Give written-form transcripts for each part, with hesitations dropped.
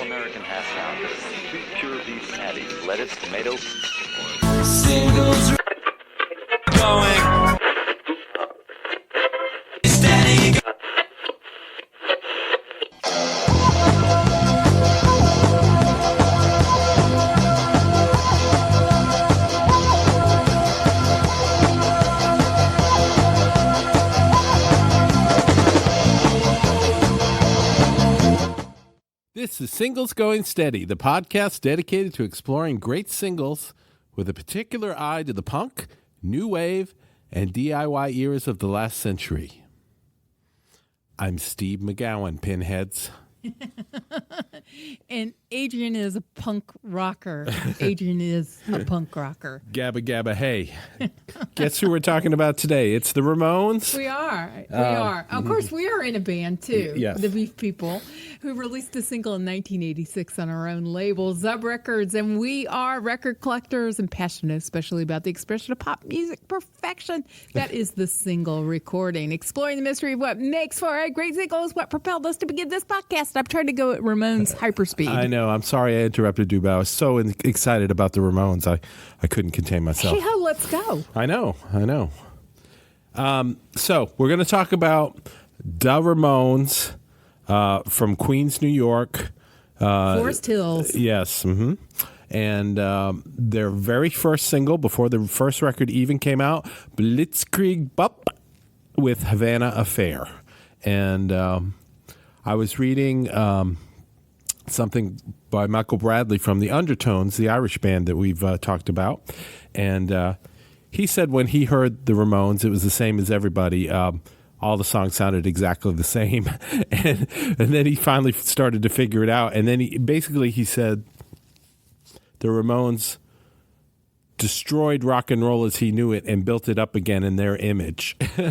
All-American half-pound of sweet pure beef patty, lettuce, tomato. Singles going steady. This is Singles Going Steady, the podcast dedicated to exploring great singles with a particular eye to the punk, new wave, and DIY eras of the last century. I'm Steve McGowan, pinheads. And Adrienne is a punk rocker. Adrienne is a punk rocker. Gabba Gabba Hey. Guess who we're talking about today? It's the Ramones. We are. We are. Of course, we are in a band, too. Yes. The Beef People, who released a single in 1986 on our own label, Zub Records. And we are record collectors and passionate, especially about the expression of pop music perfection. That is the single recording. Exploring the mystery of what makes for a great single is what propelled us to begin this podcast. I'm trying to go at Ramones hyperspeed. I know. I'm sorry I interrupted you, but I was so excited about the Ramones. I couldn't contain myself. Hey, ho, let's go. I know. So we're going to talk about the Ramones from Queens, New York. Forest Hills. Yes. Mm-hmm. And their very first single, before the first record even came out, Blitzkrieg Bop with Havana Affair. And I was reading something by Michael Bradley from the Undertones, the Irish band that we've talked about. And he said when he heard the Ramones, it was the same as everybody. All the songs sounded exactly the same. and then he finally started to figure it out. And then he said the Ramones destroyed rock and roll as he knew it and built it up again in their image. And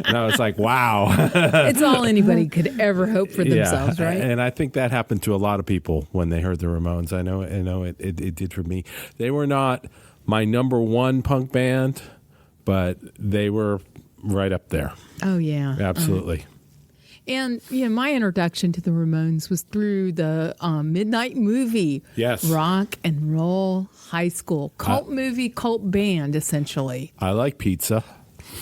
I was like, wow. It's all anybody could ever hope for themselves, right? And I think that happened to a lot of people when they heard the Ramones. I know it did for me. They were not my number one punk band, but they were right up there. Oh, yeah. Absolutely. And my introduction to the Ramones was through the Midnight movie. Yes. Rock and Roll High School. Cult movie, cult band, essentially. I like pizza.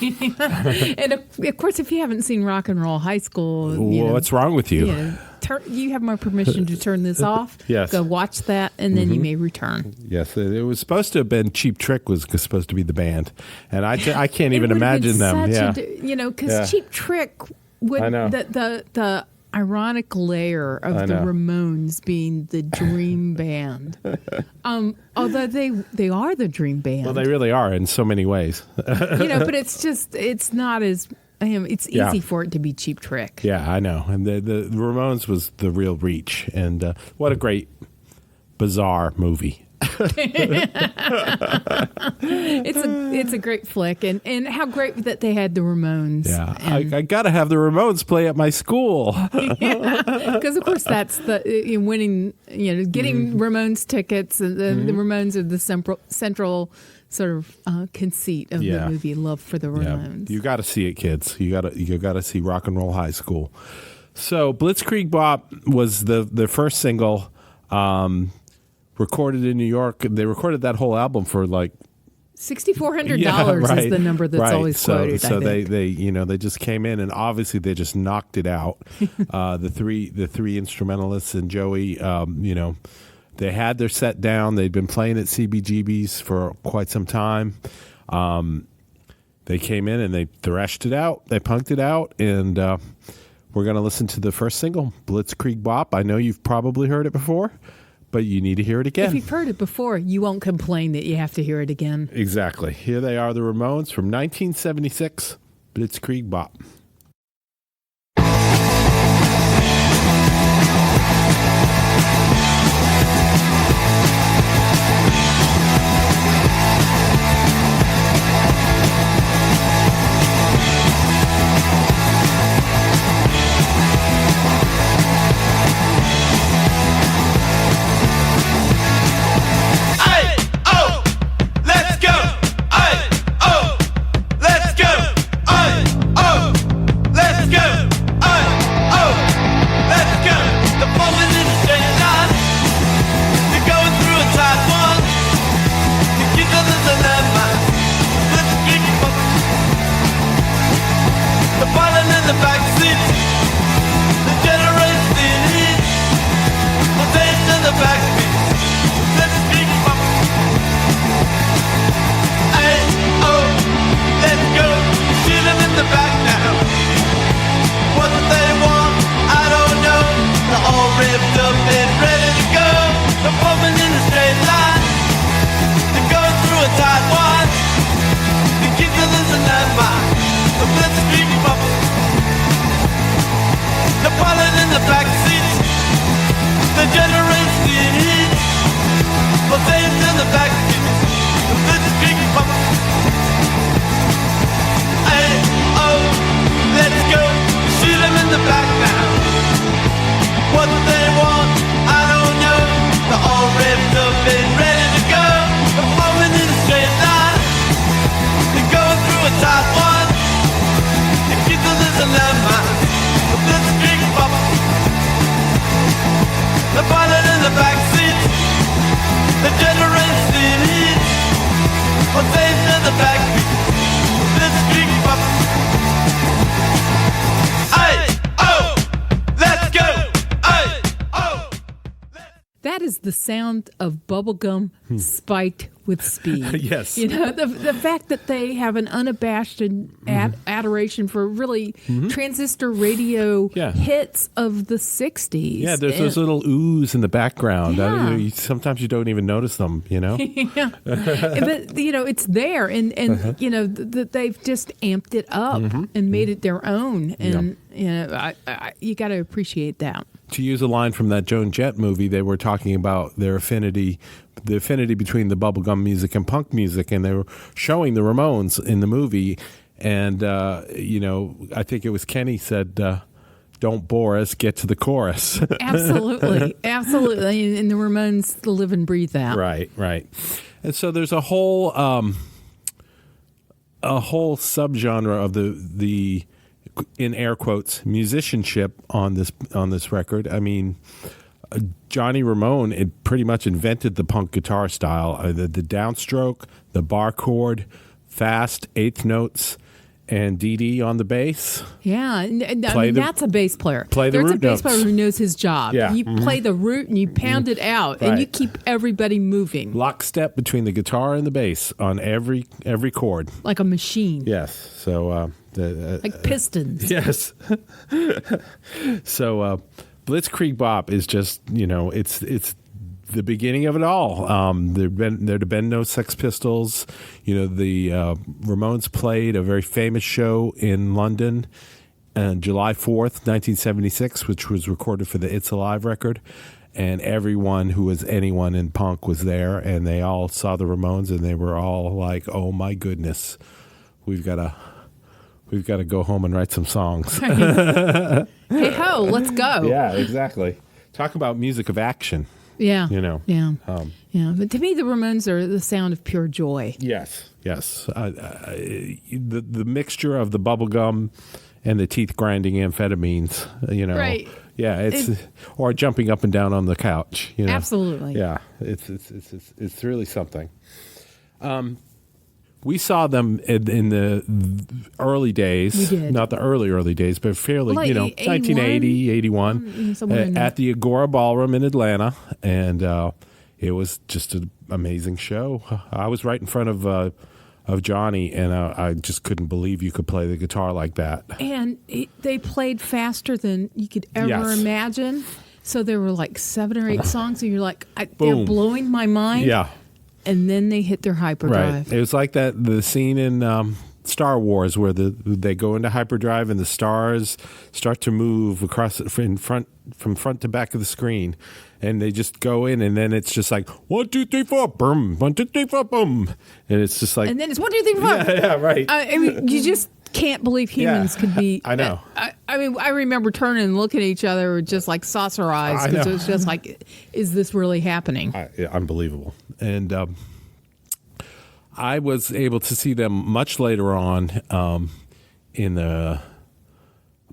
And of course, if you haven't seen Rock and Roll High School, what's wrong with you? You have my permission to turn this off. Yes. Go watch that, and then you may return. Yes, it was supposed to have been Cheap Trick was supposed to be the band, and I can't even imagine them. Because Cheap Trick would the ironic layer of the Ramones being the dream band. Although they are the dream band. Well, they really are in so many ways. But it's not as it's easy for it to be Cheap Trick. Yeah, I know. And the Ramones was the real reach, and what a great bizarre movie. It's a great flick, and how great that they had the Ramones. Yeah, I got to have the Ramones play at my school. Because of course that's the winning. Getting Ramones tickets. And the Ramones are the central sort of conceit of the movie. Love for the Ramones. Yeah. You got to see it, kids. You got to see Rock and Roll High School. So Blitzkrieg Bop was the first single. Recorded in New York. They recorded that whole album for like $6,400 is the number that's always quoted. So they just came in and obviously they just knocked it out. The three instrumentalists and Joey, they had their set down. They'd been playing at CBGB's for quite some time. They came in and they thrashed it out. They punked it out, and we're going to listen to the first single, Blitzkrieg Bop. I know you've probably heard it before, but you need to hear it again. If you've heard it before, you won't complain that you have to hear it again. Exactly. Here they are, the Ramones from 1976, Blitzkrieg Bop. Let's go! was saved in the backbeat. Blitzkrieg bop. Aye, oh, let's go. Aye, oh. That is the sound of bubblegum spiked with speed. Yes. You know, the fact that they have an unabashed adoration for really transistor radio Yeah. hits of the 60s. Yeah, there's those little oohs in the background. Yeah. Sometimes you don't even notice them, you know? Yeah. But, you know, it's there. And you know, they've just amped it up and made it their own. And, you know, you got to appreciate that. To use a line from that Joan Jett movie, they were talking about their affinity between the bubblegum music and punk music, and they were showing the Ramones in the movie. And, you know, I think it was Kenny said, don't bore us, get to the chorus. Absolutely. Absolutely. And the Ramones live and breathe that. Right, right. And so there's a whole subgenre of the in air quotes musicianship on this record. I mean, Johnny Ramone pretty much invented the punk guitar style. The downstroke, the bar chord, fast eighth notes, and DD on the bass. Yeah, I mean, that's a bass player. Play the There's root a bass notes. player who knows his job. Yeah. You play the root and you pound it out, and you Right. keep everybody moving Lockstep between the guitar and the bass on every chord. like a machine, Yes. So like pistons. yes. So Blitzkrieg Bop is just, you know, it's the beginning of it all. There'd have been no Sex Pistols. You know, the Ramones played a very famous show in London on July 4th, 1976, which was recorded for the It's Alive record. And everyone who was anyone in punk was there, and they all saw the Ramones, and they were all like, "Oh my goodness, we've got to go home and write some songs." Hey ho, let's go. Yeah, exactly. Talk about music of action. Yeah. You know. Yeah. Yeah. But to me, the Ramones are the sound of pure joy. Yes, yes. The mixture of the bubblegum and the teeth grinding amphetamines, you know. Right. Yeah, or jumping up and down on the couch. You know? Absolutely. Yeah, it's really something. We saw them in the early days. We did. Not the early days, but fairly, Like you know, 81? 1980, 81, somewhere in at the Agora Ballroom in Atlanta. And it was just an amazing show. I was right in front of Johnny, and I just couldn't believe you could play the guitar like that. And they played faster than you could ever Yes. imagine. So there were like 7 or 8 songs, and you're like, they're Boom. blowing my mind. Yeah. And then they hit their hyperdrive. Right. It was like the scene in Star Wars where they go into hyperdrive and the stars start to move across from front to back of the screen, and they just go in, and then it's just like 1, 2, 3, 4, boom, 1, 2, 3, 4, boom, and it's just like And then it's 1, 2, 3, 4. yeah, right. I mean, you just can't believe humans could be. I know. I mean, I remember turning and looking at each other with just like saucer eyes, I because know. it was just like, is this really happening? Unbelievable. And I was able to see them much later on in the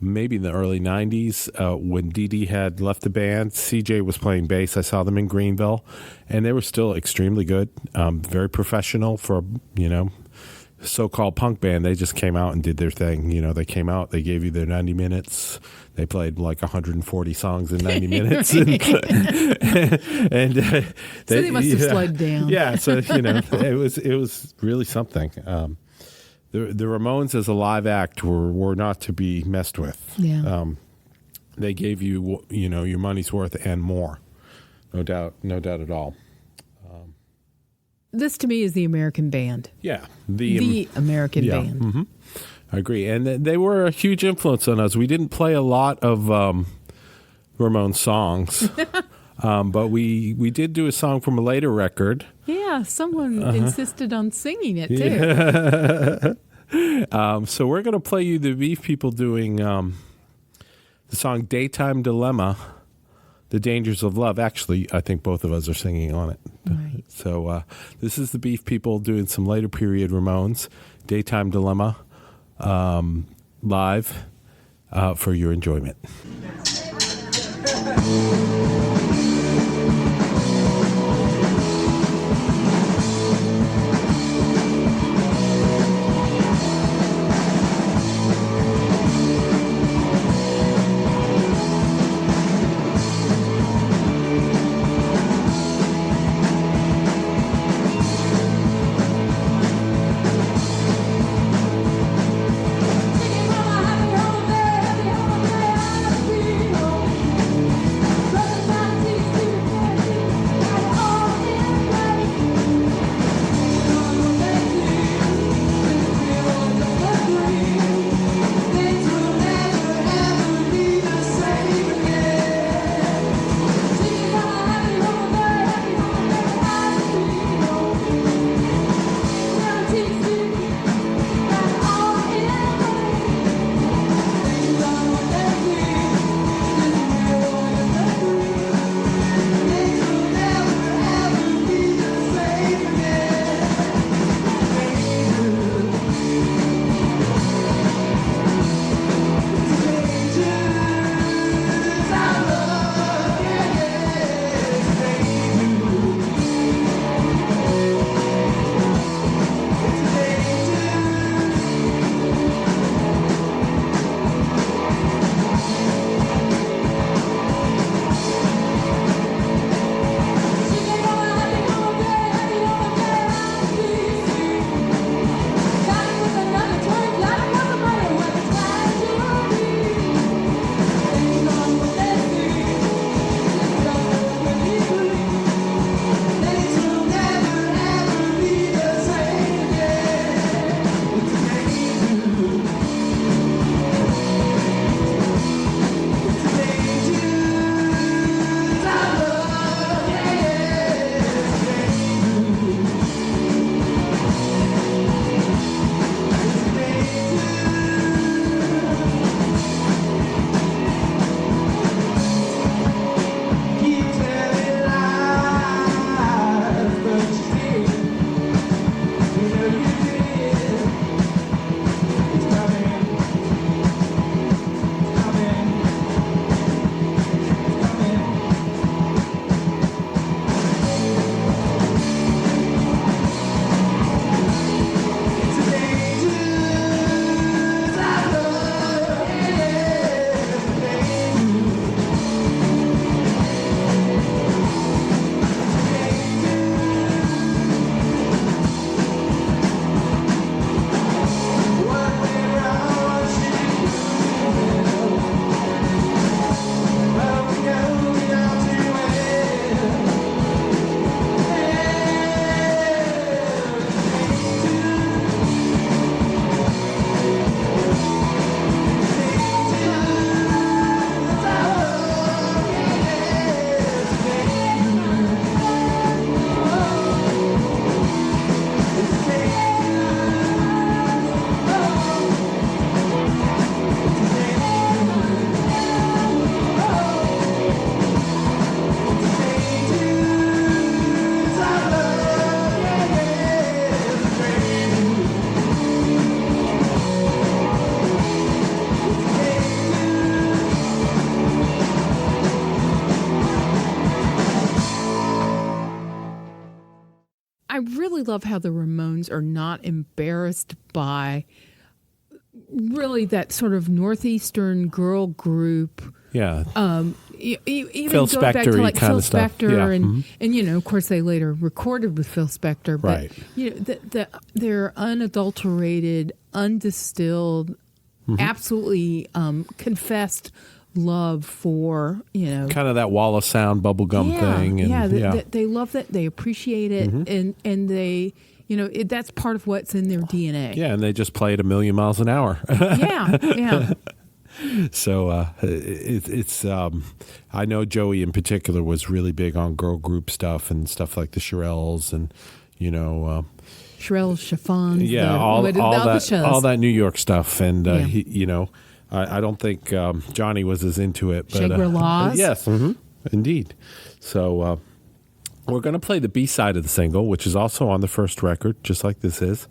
early 90s when Dee Dee had left the band. CJ was playing bass. I saw them in Greenville, and they were still extremely good, very professional for, you know, so-called punk band. They just came out and did their thing. You know, they came out, they gave you their 90 minutes. They played like 140 songs in 90 minutes. So they must have slowed down. Yeah, so, you know, it was really something. The Ramones as a live act were not to be messed with. Yeah. They gave you, you know, your money's worth and more. No doubt at all. This to me is the American band. Yeah. The American band. Mm-hmm. I agree. And they were a huge influence on us. We didn't play a lot of Ramones songs, but we did do a song from a later record. Yeah, someone insisted on singing it too. Yeah. So we're going to play you the Beef People doing the song Daytime Dilemma, The Dangers of Love. Actually, I think both of us are singing on it. Right. So this is the Beef People doing some later period Ramones, Daytime Dilemma, live for your enjoyment. really love how the Ramones are not embarrassed by really that sort of Northeastern girl group. Yeah. Even Phil going back to Spector-y like kind Phil of stuff. Spector Yeah. and of course they later recorded with Phil Spector, but Right. their unadulterated, undistilled, absolutely confessed love for kind of that wall of sound bubblegum thing. And, they love that, they appreciate it, and they that's part of what's in their DNA. Yeah, and they just play it a million miles an hour. yeah. So it's I know Joey in particular was really big on girl group stuff and stuff like the Shirelles and Shirelles, Chiffons, all that New York stuff, and Yeah. I don't think Johnny was as into it, but Shangri-Las? yes, indeed. So we're going to play the B side of the single, which is also on the first record, just like this is.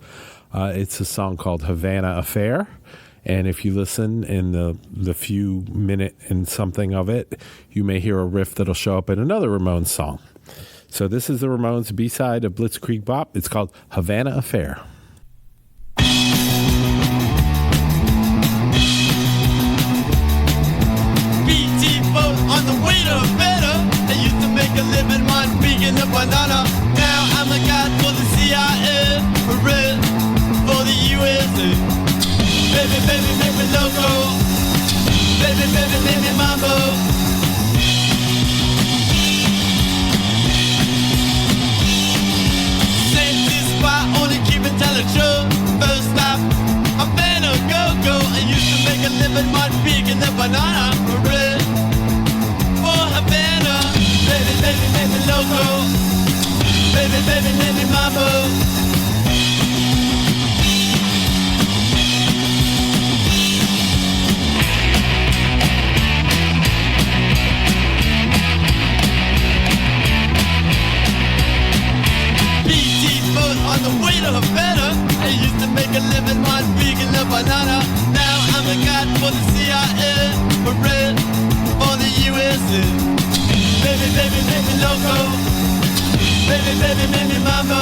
It's a song called Havana Affair. And if you listen in the few minute and something of it, you may hear a riff that'll show up in another Ramones song. So this is the Ramones B-side of Blitzkrieg Bop. It's called Havana Affair. BT boat on the way to better. I used to make a living on vegan a banana. Now I'm a guy for the CIA, a red for the USA. Baby, baby, make me loco. Baby, baby, make me mambo. Safety spot, only keep it telling true. First stop, I'm been a go-go. I used to make a living on vegan and banana bread. For Havana, baby, baby, make me loco. Baby, baby, make me mambo. On the way to Havana, I used to make a living on vegan and banana. Now I'm a guy for the CIA, a red for the USA. Baby, baby, make me loco. Baby, baby, make me mambo.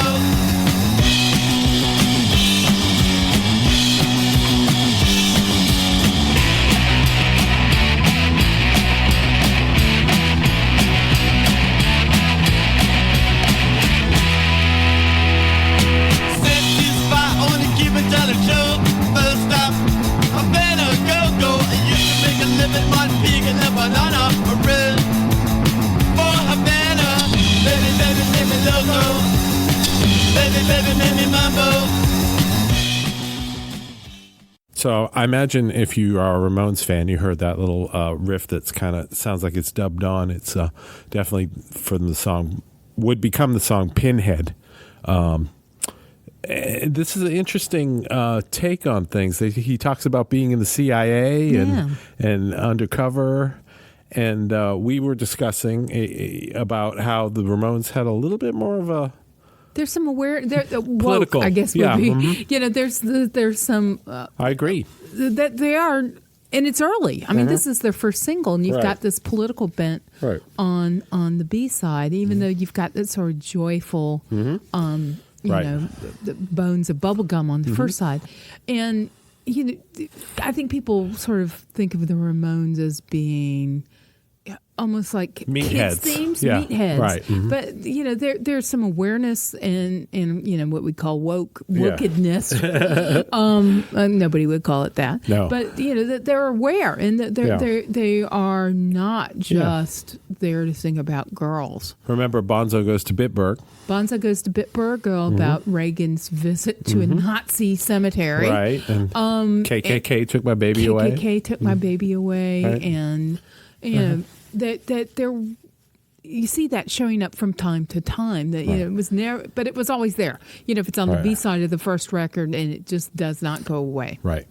So I imagine if you are a Ramones fan, you heard that little riff that's kind of sounds like it's dubbed on. It's definitely from the song, would become the song Pinhead. This is an interesting take on things. He talks about being in the CIA and undercover. And we were discussing about how the Ramones had a little bit more of a... There's some political, woke, I guess, would be. There's some... I agree. That they are, and it's early. I mean, this is their first single, and you've got this political bent on the B-side, even though you've got that sort of joyful, the bones of bubblegum on the first side. And, I think people sort of think of the Ramones as being... almost like kids themes, meatheads. Right. Mm-hmm. But there's some awareness and what we call wokedness. Nobody would call it that. No. But that they're aware and that they are not just there to sing about girls. Remember, Bonzo Goes to Bitburg. Bonzo Goes to Bitburg, about Reagan's visit to a Nazi cemetery. Right. And KKK took my baby away. KKK took my baby away, Right. and that there, you see that showing up from time to time. That it was never, but it was always there. If it's on the B side of the first record, and it just does not go away. Right.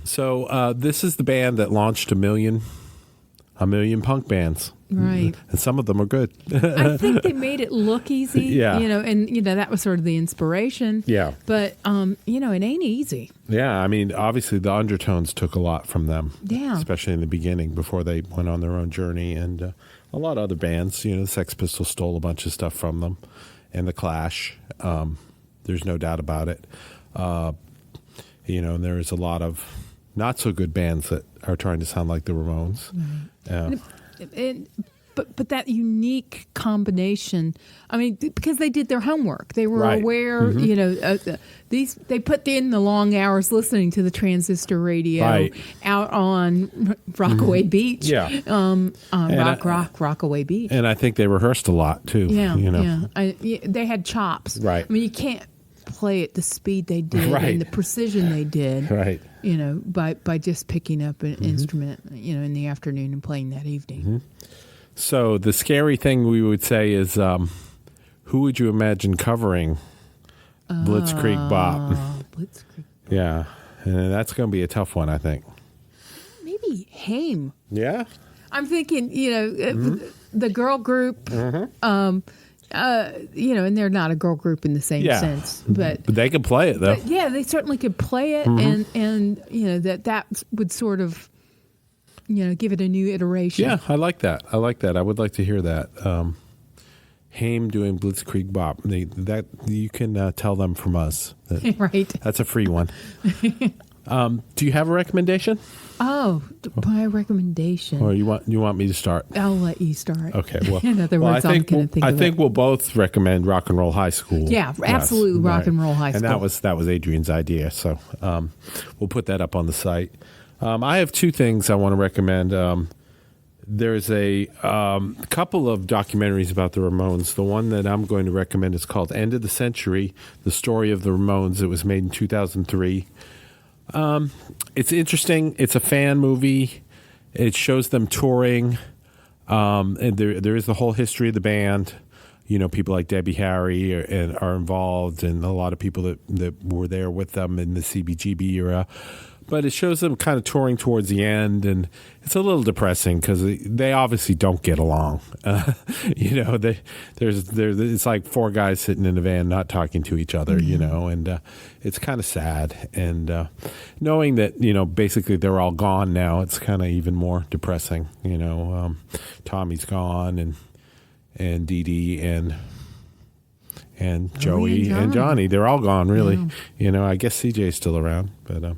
So this is the band that launched a million punk bands. Right. And some of them are good. I think they made it look easy. Yeah. And that was sort of the inspiration. Yeah. But it ain't easy. Yeah, I mean, obviously the Undertones took a lot from them. Yeah. Especially in the beginning before they went on their own journey, and a lot of other bands. The Sex Pistols stole a bunch of stuff from them, and the Clash. There's no doubt about it. And there's a lot of not so good bands that are trying to sound like the Ramones. But that unique combination, I mean, because they did their homework. They were aware, they put in the long hours listening to the transistor radio out on Rockaway Beach. Yeah. Rockaway Beach. And I think they rehearsed a lot, too. Yeah. They had chops. Right. I mean, you can't play at the speed they did and the precision they did. Right. By just picking up an instrument, in the afternoon and playing that evening. So the scary thing we would say is, who would you imagine covering Blitzkrieg Bop? Blitzkrieg. Yeah, and that's going to be a tough one, I think. Maybe Haim. Yeah? I'm thinking, the girl group, and they're not a girl group in the same sense. But they could play it, though. Yeah, they certainly could play it, and that would sort of, give it a new iteration. Yeah, I like that. I would like to hear that. Haim doing Blitzkrieg Bop. That you can tell them from us. Right. That's a free one. Do you have a recommendation? Oh, my recommendation. Or you want me to start? I'll let you start. Okay. Well, in other words, I think we'll both recommend Rock and Roll High School. Yeah, absolutely, Rock and Roll High School. And that was Adrienne's idea, so we'll put that up on the site. I have two things I want to recommend. There's a couple of documentaries about the Ramones. The one that I'm going to recommend is called End of the Century, The Story of the Ramones. It was made in 2003. It's interesting. It's a fan movie. It shows them touring. And there is the whole history of the band. People like Debbie Harry are involved, and a lot of people that were there with them in the CBGB era. But it shows them kind of touring towards the end, and it's a little depressing because they obviously don't get along. It's like four guys sitting in a van not talking to each other, and it's kind of sad. And knowing that, basically they're all gone now, it's kind of even more depressing. Tommy's gone, and Dee Dee and Joey and Johnny, they're all gone, really. Yeah. I guess CJ's still around, but...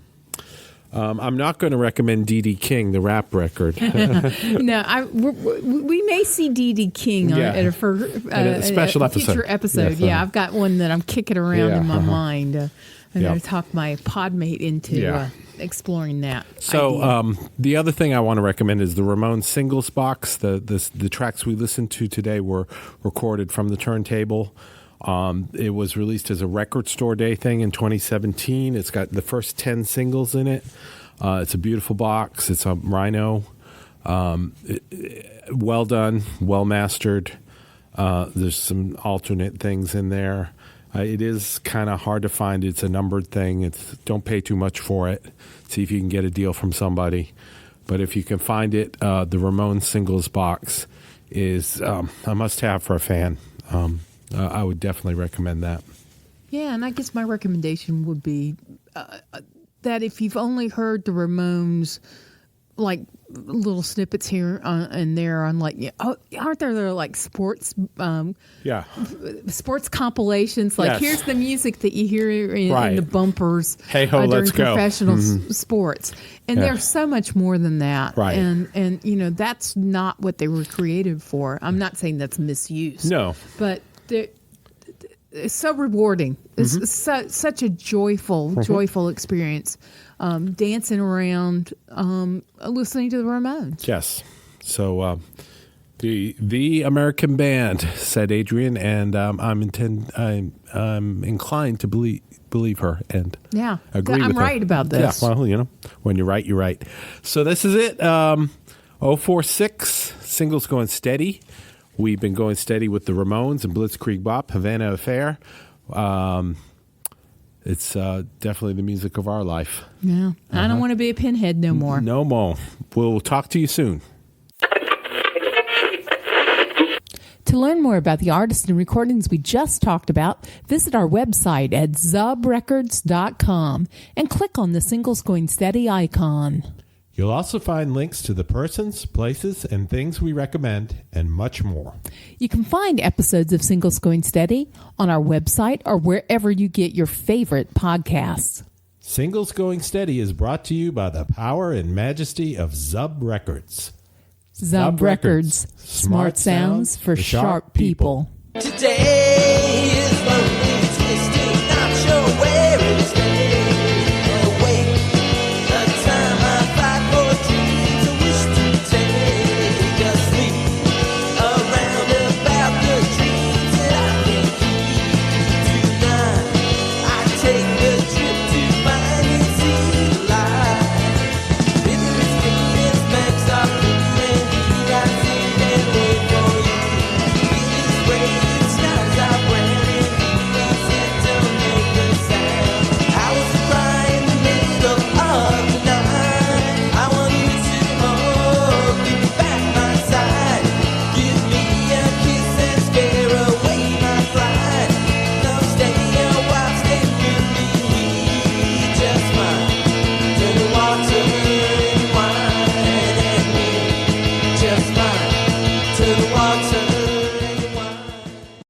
I'm not going to recommend D.D. King, the rap record. No, we may see D.D. King at a special episode. Future episode. Yeah, I've got one that I'm kicking around in my mind. And I talked my podmate into exploring that. So the other thing I want to recommend is the Ramones singles box. The tracks we listened to today were recorded from the turntable. It was released as a Record Store Day thing in 2017. It's got the first 10 singles in it. It's a beautiful box. It's a Rhino. Well done, well mastered. There's some alternate things in there. It is kind of hard to find. It's a numbered thing. Don't pay too much for it. See if you can get a deal from somebody. But if you can find it, the Ramones singles box is a must-have for a fan. I would definitely recommend that. Yeah, and I guess my recommendation would be that if you've only heard the Ramones, like little snippets here and there on aren't there like sports sports compilations, like here's the music that you hear in the bumpers during let's professional sports, and there's so much more than that, right? And that's not what they were created for. I'm not saying that's misuse, no, but it's so rewarding. It's such a joyful experience. Dancing around, listening to the Ramones. Yes. So the American band, said Adrienne, and I'm inclined to believe her and agree with her. I'm right about this. Yeah. Well, when you're right, you're right. So this is it. 046 singles going steady. We've been going steady with the Ramones and Blitzkrieg Bop, Havana Affair. It's definitely the music of our life. Yeah. I don't want to be a pinhead no more. No more. We'll talk to you soon. To learn more about the artists and recordings we just talked about, visit our website at zubrecords.com and click on the Singles Going Steady icon. You'll also find links to the persons, places, and things we recommend, and much more. You can find episodes of Singles Going Steady on our website or wherever you get your favorite podcasts. Singles Going Steady is brought to you by the power and majesty of Zub Records. Zub Records. Smart sounds for sharp people. Today